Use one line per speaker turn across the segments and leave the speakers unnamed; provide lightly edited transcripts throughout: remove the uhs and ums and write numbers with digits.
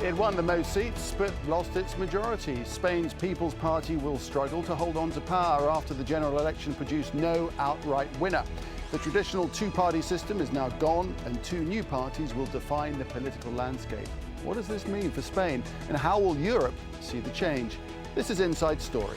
It won the most seats but lost its majority. Spain's People's Party will struggle to hold on to power after the general election produced no outright winner. The traditional two-party system is now gone and two new parties will define the political landscape. What does this mean for Spain and how will Europe see the change? This is Inside Story.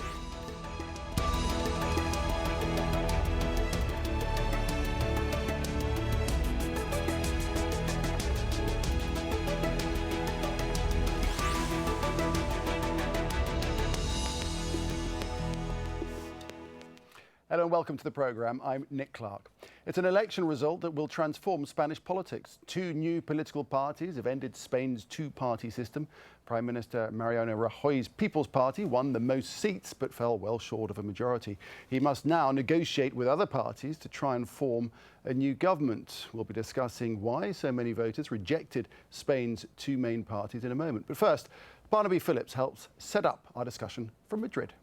Hello and welcome to the programme. I'm Nick Clark. It's an election result that will transform Spanish politics. Two new political parties have ended Spain's two-party system. Prime Minister Mariano Rajoy's People's Party won the most seats but fell well short of a majority. He must now negotiate with other parties to try and form a new government. We'll be discussing why so many voters rejected Spain's two main parties in a moment. But first, Barnaby Phillips helps set up our discussion from Madrid.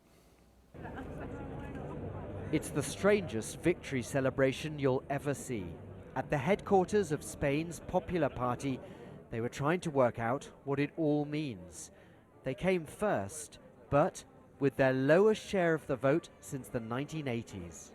It's the strangest victory celebration you'll ever see. At the headquarters of Spain's Popular Party, they were trying to work out what it all means. They came first, but with their lowest share of the vote since the 1980s.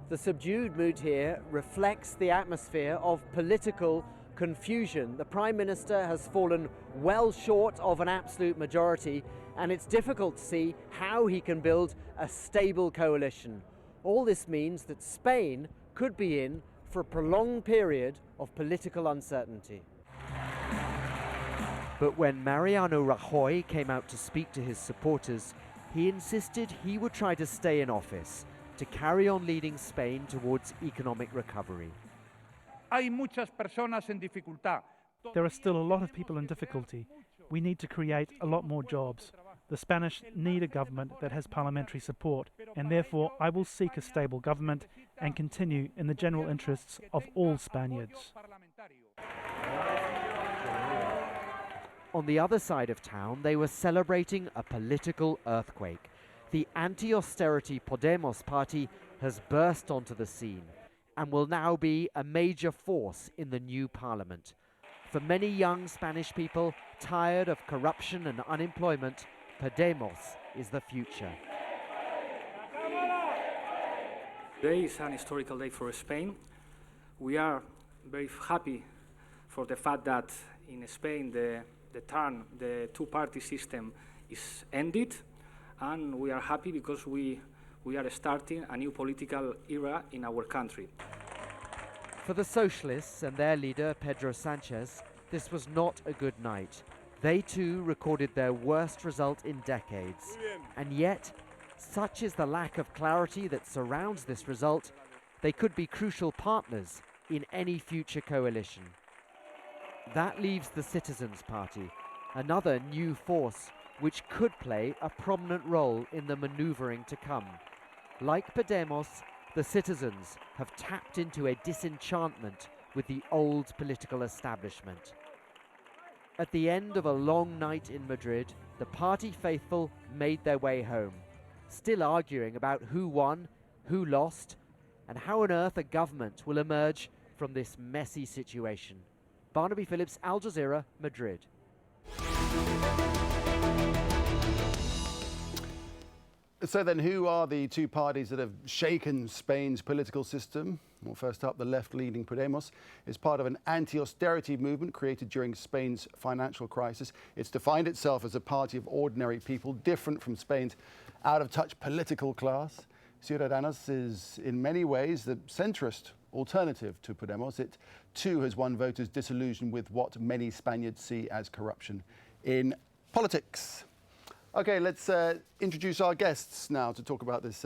The subdued mood here reflects the atmosphere of political confusion. The Prime Minister has fallen well short of an absolute majority, and it's difficult to see how he can build a stable coalition. All this means that Spain could be in for a prolonged period of political uncertainty. But when Mariano Rajoy came out to speak to his supporters, he insisted he would try to stay in office to carry on leading Spain towards economic recovery.
There are still a lot of people in difficulty. We need to create a lot more jobs. The Spanish need a government that has parliamentary support, and therefore I will seek a stable government and continue in the general interests of all Spaniards.
On the other side of town, they were celebrating a political earthquake. The anti-austerity Podemos party has burst onto the scene and will now be a major force in the new parliament. For many young Spanish people tired of corruption and unemployment, Podemos is the future.
Today is an historical day for Spain. We are very happy for the fact that in Spain the two-party system is ended, and we are happy because we are starting a new political era in our country.
For the socialists and their leader Pedro Sanchez, this was not a good night. They too recorded their worst result in decades. And yet, such is the lack of clarity that surrounds this result, they could be crucial partners in any future coalition. That leaves the Citizens' Party, another new force which could play a prominent role in the manoeuvring to come. Like Podemos, the Citizens have tapped into a disenchantment with the old political establishment. At the end of a long night in Madrid, the party faithful made their way home, still arguing about who won, who lost, and how on earth a government will emerge from this messy situation. Barnaby Phillips, Al Jazeera, Madrid.
So then, who are the two parties that have shaken Spain's political system? Well, first up, the left-leaning Podemos is part of an anti-austerity movement created during Spain's financial crisis. It's defined itself as a party of ordinary people, different from Spain's out-of-touch political class. Ciudadanos is in many ways the centrist alternative to Podemos. It too has won voters disillusioned with what many Spaniards see as corruption in politics. Okay, let's introduce our guests now to talk about this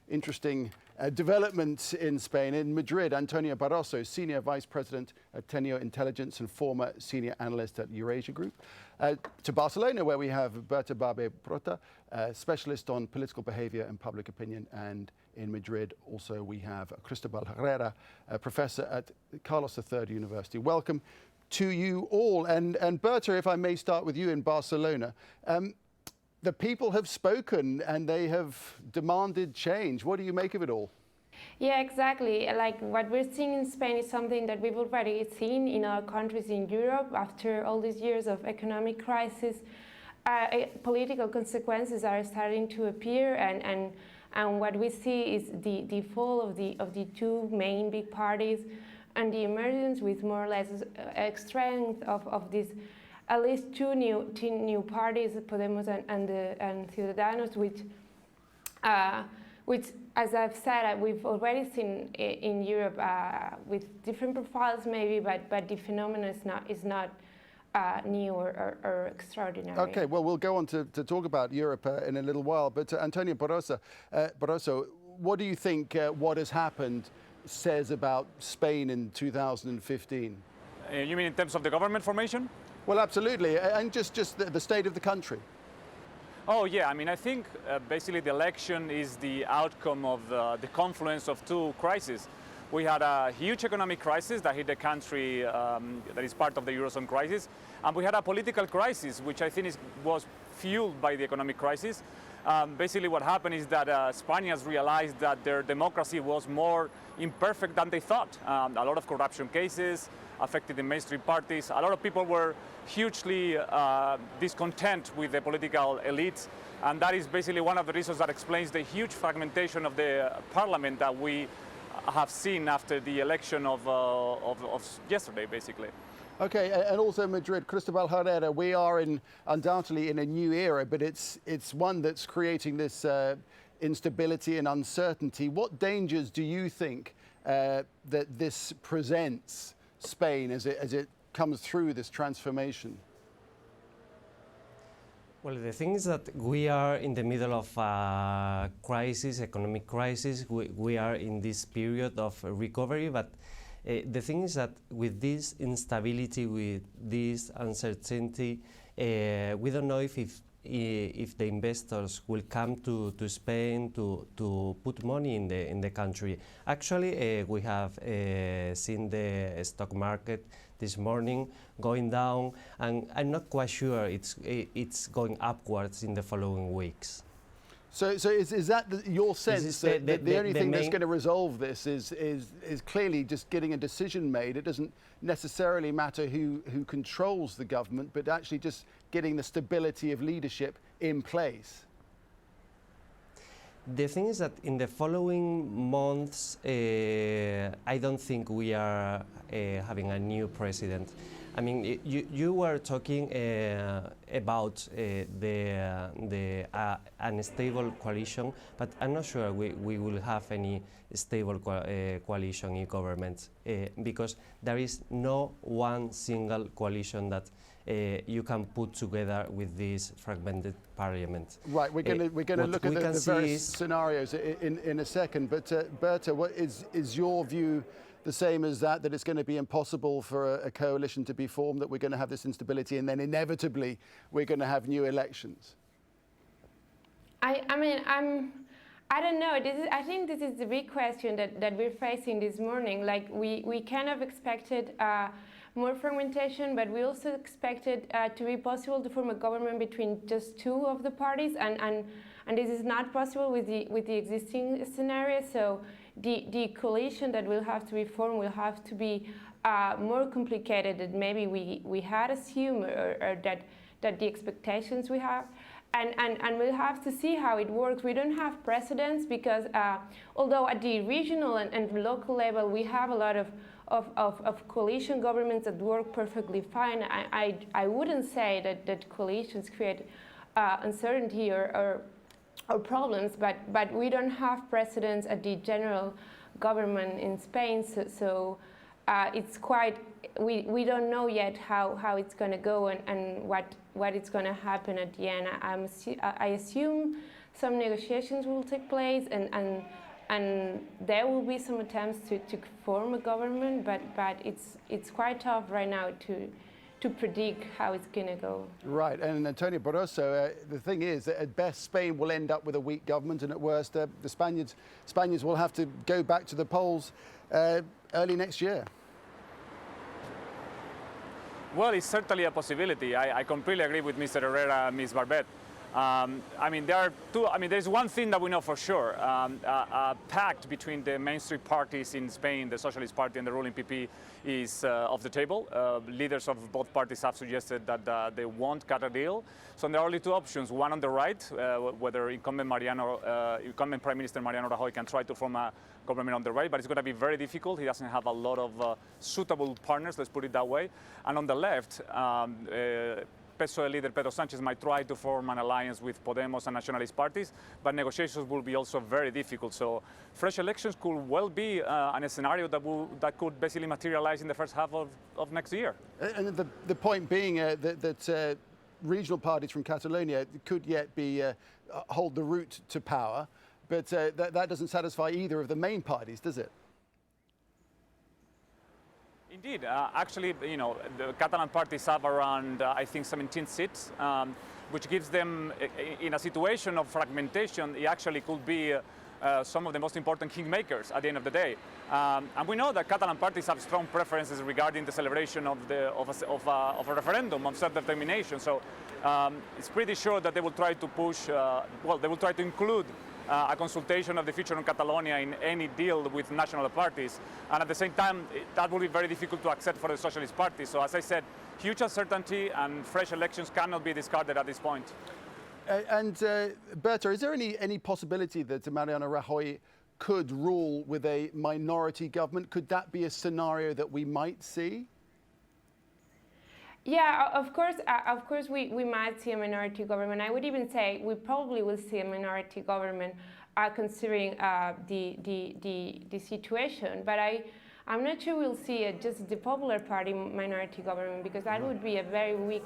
interesting development in Spain. In Madrid, Antonio Barroso, Senior Vice President at Teneo Intelligence and former Senior Analyst at Eurasia Group. To Barcelona, where we have Berta Barbet, Specialist on Political Behavior and Public Opinion. And in Madrid, also we have Cristobal Herrera, Professor at Carlos III University. Welcome to you all. And Berta, if I may start with you in Barcelona. The people have spoken and they have demanded change. What do you make of it all?
Yeah, exactly. Like what we're seeing in Spain is something that we've already seen in other countries in Europe after all these years of economic crisis. Political consequences are starting to appear, and what we see is the fall of the two main big parties and the emergence with more or less strength of these at least two new parties, Podemos and Ciudadanos, which, as I've said, we've already seen in Europe with different profiles maybe, but the phenomenon is not new or extraordinary.
Okay, well, we'll go on to talk about Europe in a little while, but Antonio Barroso, what do you think what has happened says about Spain in 2015?
You mean in terms of the government formation?
Well, absolutely, and just the state of the country.
Oh yeah, I mean, I think basically the election is the outcome of the confluence of two crises. We had a huge economic crisis that hit the country that is part of the Eurozone crisis, and we had a political crisis which I think was fueled by the economic crisis. Basically what happened is that Spaniards realized that their democracy was more imperfect than they thought. A lot of corruption cases affected the mainstream parties. A lot of people were hugely discontent with the political elites, and that is basically one of the reasons that explains the huge fragmentation of the parliament that we have seen after the election of yesterday, basically.
Okay, and also Madrid, Cristobal, Herrera, we are undoubtedly in a new era, but it's one that's creating this instability and uncertainty. What dangers do you think that this presents Spain as it comes through this transformation?
Well, the thing is that we are in the middle of a crisis, economic crisis. We are in this period of recovery, but the thing is that with this instability, with this uncertainty, we don't know if the investors will come to Spain to put money in the country. Actually, we have seen the stock market this morning going down, and I'm not quite sure it's going upwards in the following weeks.
So is that your sense that the only thing that's going to resolve this is clearly just getting a decision made? It doesn't necessarily matter who controls the government, but actually just getting the stability of leadership in place.
The thing is that in the following months, I don't think we are having a new president. I mean, you were talking about the unstable coalition, but I'm not sure we will have any stable coalition in government because there is no one single coalition that you can put together with this fragmented parliament.
Right, we're going to look at the various scenarios in a second, but Berta, what is your view the same as that it's going to be impossible for a coalition to be formed, that we're going to have this instability and then inevitably we're going to have new elections?
I don't know. I think this is the big question that we're facing this morning. Like we kind of expected more fragmentation, but we also expected to be possible to form a government between just two of the parties, and this is not possible with the existing scenario. So the coalition that will have to be formed will have to be more complicated than maybe we had assumed, or that the expectations we have. And we'll have to see how it works. We don't have precedents because although at the regional and local level we have a lot of coalition governments that work perfectly fine, I wouldn't say that coalitions create uncertainty or problems, but we don't have precedents at the general government in Spain, so it's quite, we don't know yet how it's going to go and what it's going to happen at the end. I assume some negotiations will take place and there will be some attempts to form a government, but it's quite tough right now to predict how it's going to go.
Right, and Antonio Barroso, the thing is that at best Spain will end up with a weak government, and at worst the Spaniards will have to go back to the polls early next year.
Well, it's certainly a possibility. I completely agree with Mr. Herrera and Ms. Barbet. I mean, there are two. I mean, there's one thing that we know for sure: a pact between the mainstream parties in Spain, the Socialist Party and the ruling PP, is off the table. Leaders of both parties have suggested that they won't cut a deal. So there are only two options: one on the right, whether incumbent Prime Minister Mariano Rajoy can try to form a government on the right, but it's going to be very difficult. He doesn't have a lot of suitable partners, let's put it that way. And on the left, PSOE leader Pedro Sánchez might try to form an alliance with Podemos and nationalist parties, but negotiations will be also very difficult. So fresh elections could well be a scenario that could basically materialize in the first half of next year.
And the point being that regional parties from Catalonia could yet be hold the route to power, but that doesn't satisfy either of the main parties, does it?
Indeed, actually, you know, the Catalan parties have around, I think, 17 seats, which gives them, in a situation of fragmentation, it actually could be some of the most important kingmakers at the end of the day. And we know that Catalan parties have strong preferences regarding the celebration of a referendum of self-determination. So it's pretty sure that they will try to push, well, they will try to include a consultation of the future of Catalonia in any deal with national parties. And at the same time, that will be very difficult to accept for the Socialist Party. So as I said, huge uncertainty and fresh elections cannot be discarded at this point.
Berta, is there any possibility that Mariano Rajoy could rule with a minority government? Could that be a scenario that we might see?
Yeah, of course we might see a minority government. I would even say we probably will see a minority government considering the situation. But I'm not sure we'll see just the Popular Party minority government, because that would be a very weak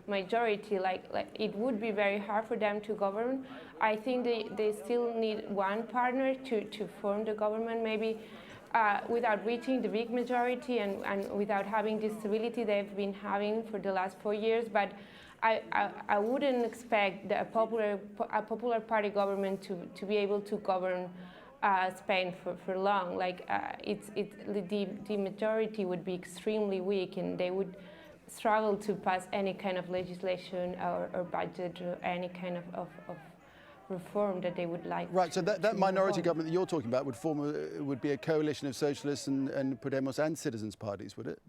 majority. Like it would be very hard for them to govern. I think they still need one partner to form the government, maybe. Without reaching the big majority and without having the stability they've been having for the last 4 years. But I wouldn't expect a Popular Party government to be able to govern Spain for long. Like the majority would be extremely weak, and they would struggle to pass any kind of legislation or budget or any kind of reform that they would like.
Right, so that minority government that you're talking about would be a coalition of socialists and Podemos and citizens parties, would it?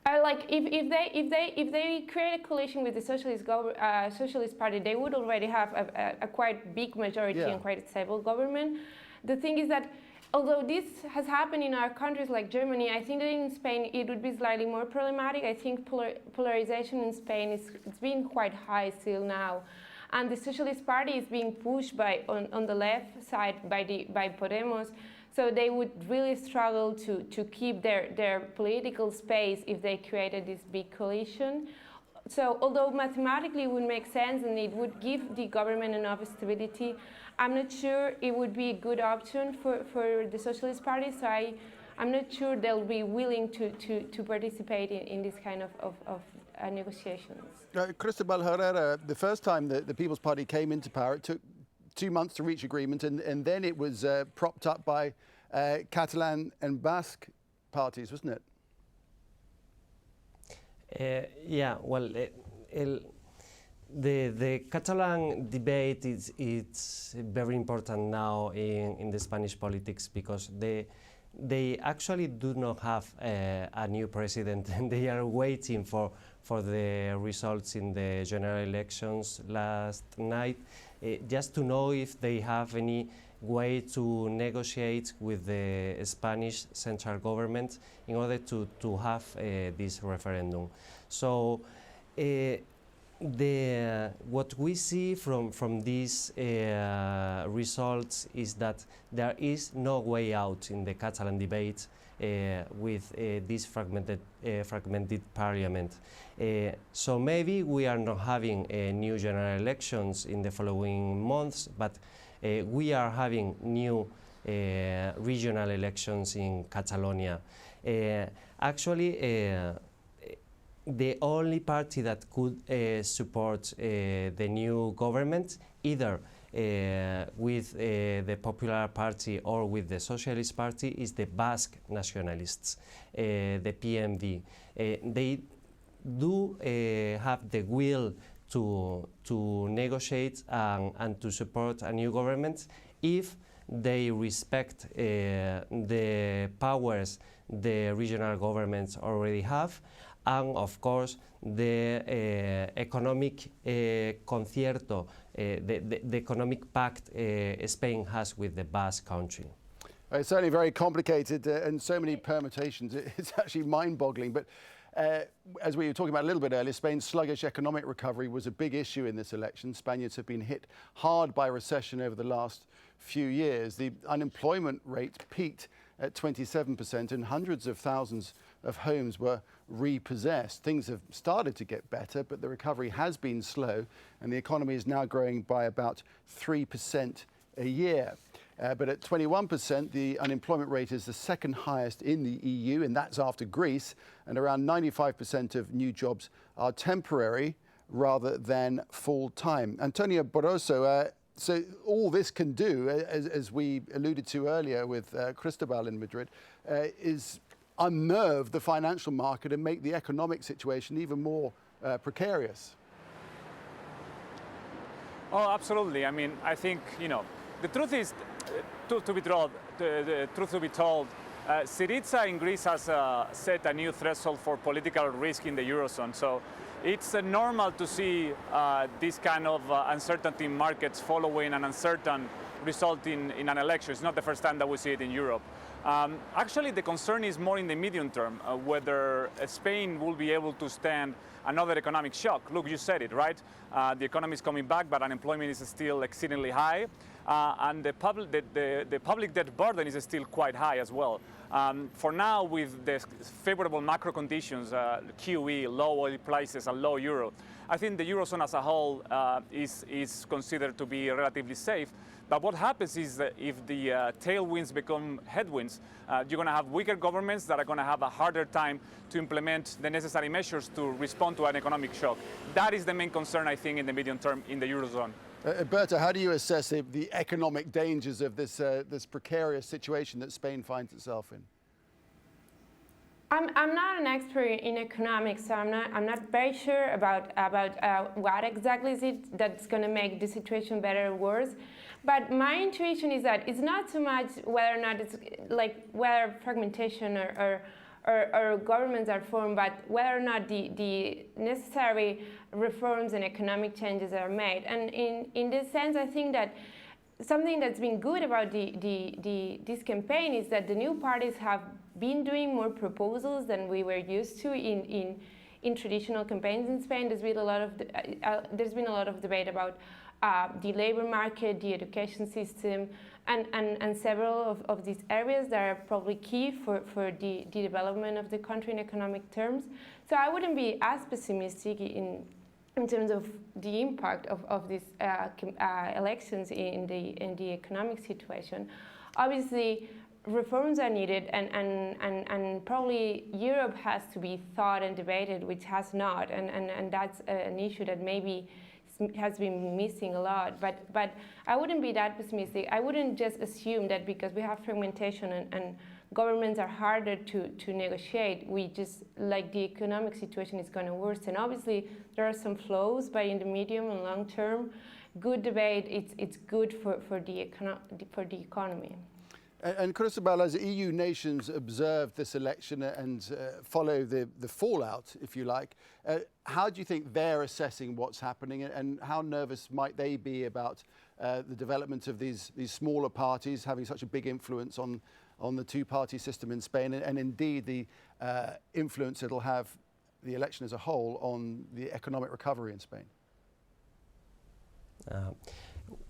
Like if they create a coalition with the Socialist Party, they would already have a quite big majority and quite a stable government. The thing is that although this has happened in our countries like Germany, I think that in Spain it would be slightly more problematic. I think polarization in Spain it's been quite high still now. And the Socialist Party is being pushed on the left side by Podemos, so they would really struggle to keep their political space if they created this big coalition. So although mathematically it would make sense and it would give the government enough stability, I'm not sure it would be a good option for the Socialist Party. So I'm not sure they'll be willing to participate in this kind of negotiations.
Cristobal, Herrera, the first time the People's Party came into power, it took 2 months to reach agreement, and then it was propped up by Catalan and Basque parties, wasn't
it? Yeah, well, the Catalan debate it's very important now in the Spanish politics, because they actually do not have a new president, and they are waiting for the results in the general elections last night, just to know if they have any way to negotiate with the Spanish central government in order to have this referendum. So what we see from these results is that there is no way out in the Catalan debate with this fragmented parliament. So maybe we are not having new general elections in the following months, but we are having new regional elections in Catalonia. Actually, the only party that could support the new government, either with the Popular Party or with the Socialist Party, is the Basque nationalists, the PMD. They do have the will to negotiate and to support a new government if they respect the powers the regional governments already have, and of course the economic concierto, the economic pact Spain has with the Basque country.
It's certainly very complicated and so many permutations. It's actually mind-boggling. But as we were talking about a little bit earlier, Spain's sluggish economic recovery was a big issue in this election. Spaniards have been hit hard by recession over the last few years. The unemployment rate peaked at 27% and hundreds of thousands of homes were repossessed. Things have started to get better, but the recovery has been slow and the economy is now growing by about 3% a year. But at 21%, the unemployment rate is the second highest in the EU, and that's after Greece, and around 95% of new jobs are temporary rather than full-time. Antonio Barroso, so all this can do, as we alluded to earlier with Cristobal in Madrid, is unnerve the financial market and make the economic situation even more precarious.
Oh, absolutely. I mean, I think, you know, the truth is, to be told, Syriza in Greece has set a new threshold for political risk in the Eurozone. So it's normal to see this kind of uncertainty in markets following an uncertain result in an election. It's not the first time that we see it in Europe. Actually, the concern is more in the medium term, whether Spain will be able to stand another economic shock. Look, you said it, right? The economy is coming back, but unemployment is still exceedingly high. And the public debt burden is still quite high as well. For now, with the favorable macro conditions, QE, low oil prices and low euro, I think the Eurozone as a whole is considered to be relatively safe. But what happens is that if the tailwinds become headwinds, you're going to have weaker governments that are going to have a harder time to implement the necessary measures to respond to an economic shock. That is the main concern, I think, in the medium term in the Eurozone.
Berta, how do you assess the economic dangers of this precarious situation that Spain finds itself in?
I'm not an expert in economics, so I'm not very sure about what exactly is it that's going to make the situation better or worse. But my intuition is that it's not so much whether or not it's like whether fragmentation or governments are formed, but whether or not the necessary reforms and economic changes are made. And in this sense, I think that something that's been good about this campaign is that the new parties have been doing more proposals than we were used to in traditional campaigns in Spain. There's been a lot of debate about the labor market, the education system, and several of these areas that are probably key for the development of the country in economic terms. So I wouldn't be as pessimistic in terms of the impact of these elections in the economic situation. Obviously, reforms are needed, and probably Europe has to be thought and debated, which has not, and that's an issue that maybe has been missing a lot. But I wouldn't be that pessimistic. I wouldn't just assume that because we have fragmentation and governments are harder to negotiate, we just, like, the economic situation is going to worsen. Obviously, there are some flows, but in the medium and long term, good debate, it's good for the economy.
And Cristobal, as EU nations observe this election and follow the fallout, if you like, how do you think they're assessing what's happening, and how nervous might they be about the development of these smaller parties having such a big influence on the two-party system in Spain, and indeed the influence it'll have, the election as a whole, on the economic recovery in Spain?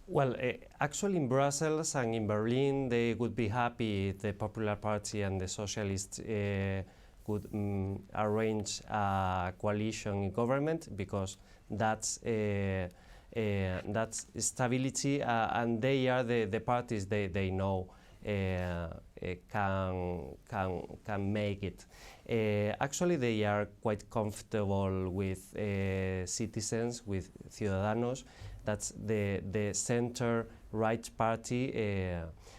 Well, actually in Brussels and in Berlin, they would be happy if the Popular Party and the Socialists could arrange a coalition government, because that's stability, and they are the parties they know can make it. Actually, they are quite comfortable with citizens, with Ciudadanos. That's the center-right party,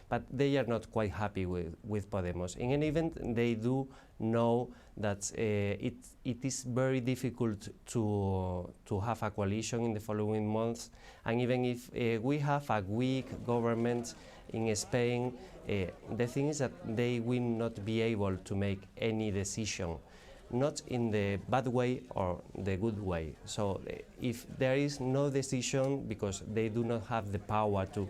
but they are not quite happy with Podemos. In any event, they do know that it is very difficult to have a coalition in the following months, and even if we have a weak government in Spain, the thing is that they will not be able to make any decision, not in the bad way or the good way. So if there is no decision, because they do not have the power to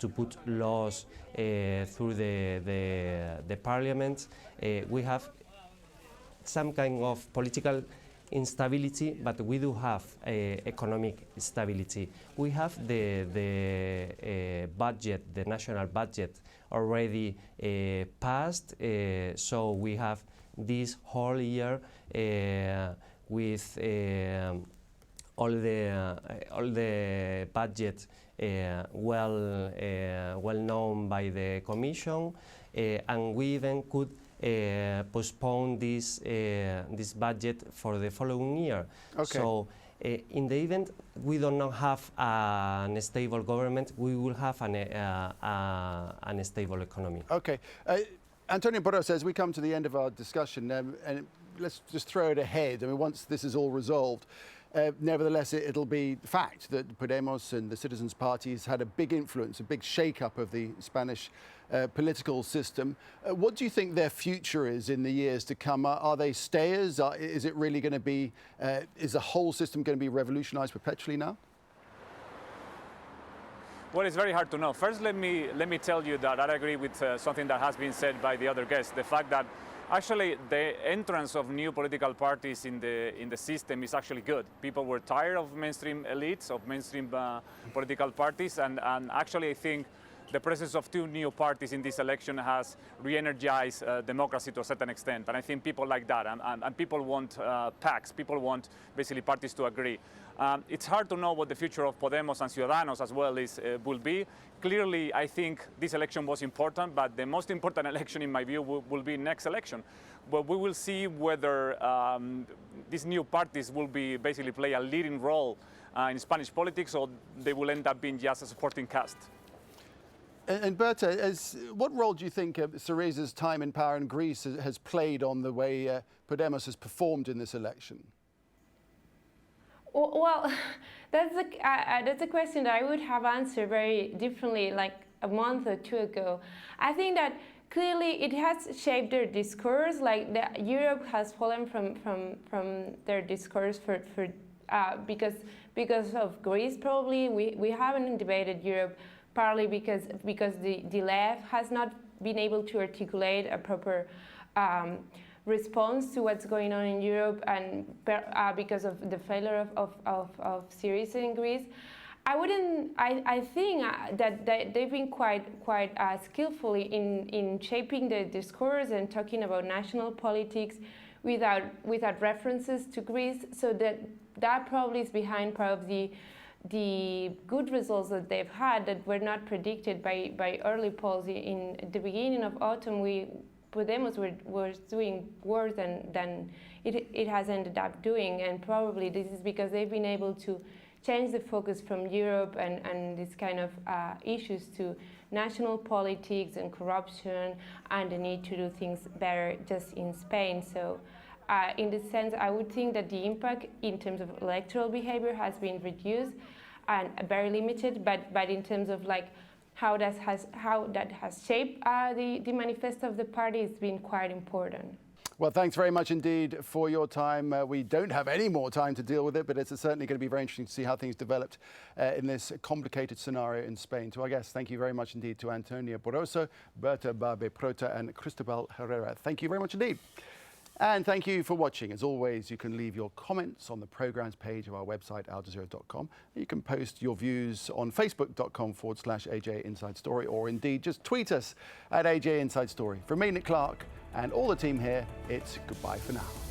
put laws through the parliament, we have some kind of political instability, but we do have economic stability. We have the budget, the national budget, already passed, so we have this whole year with all the budget well known by the Commission, and we even could postpone this budget for the following year.
Okay.
So in the event we do not have a stable government, we will have an unstable economy.
Okay. Antonio Barroso, as we come to the end of our discussion, and let's just throw it ahead. I mean, once this is all resolved, nevertheless, it'll be fact that Podemos and the Citizens Party has had a big influence, a big shake-up of the Spanish political system. What do you think their future is in the years to come? Are they stayers? Is it really going to be, is the whole system going to be revolutionized perpetually now?
Well, it's very hard to know. First, let me tell you that I agree with something that has been said by the other guests. The fact that actually the entrance of new political parties in the system is actually good. People were tired of mainstream elites, of mainstream political parties, and actually I think the presence of two new parties in this election has re-energized democracy to a certain extent. And I think people like that, and people want pacts, people want basically parties to agree. It's hard to know what the future of Podemos and Ciudadanos as well will be. Clearly, I think this election was important, but the most important election in my view will be next election. But we will see whether these new parties will be basically play a leading role in Spanish politics, or they will end up being just a supporting cast.
And Berta, what role do you think Syriza's time in power in Greece has played on the way Podemos has performed in this election?
Well, that's a question that I would have answered very differently like a month or two ago. I think that clearly it has shaped their discourse. Like Europe has fallen from their discourse because of Greece. Probably we haven't debated Europe. Partly because the left has not been able to articulate a proper response to what's going on in Europe, and because of the failure of Syriza in Greece. I think that they've been quite skillfully in shaping the discourse and talking about national politics without references to Greece. So that probably is behind part of the good results that they've had that were not predicted by early polls. In the beginning of autumn, Podemos was doing worse than it has ended up doing, and probably this is because they've been able to change the focus from Europe and this kind of issues to national politics and corruption and the need to do things better just in Spain. So in this sense, I would think that the impact in terms of electoral behavior has been reduced and very limited, but in terms of like how that has shaped the manifesto of the party, it's been quite important.
Well, thanks very much indeed for your time. We don't have any more time to deal with it, but it's certainly going to be very interesting to see how things developed in this complicated scenario in Spain. To our guests, thank you very much indeed to Antonio Barroso, Berta, Barbet, Protam and Cristobal Herrera. Thank you very much indeed. And thank you for watching. As always, you can leave your comments on the programmes page of our website, aljazeera.com. You can post your views on facebook.com/AJ Inside Story, or indeed just tweet us at AJ Inside Story. From me, Nick Clark, and all the team here, it's goodbye for now.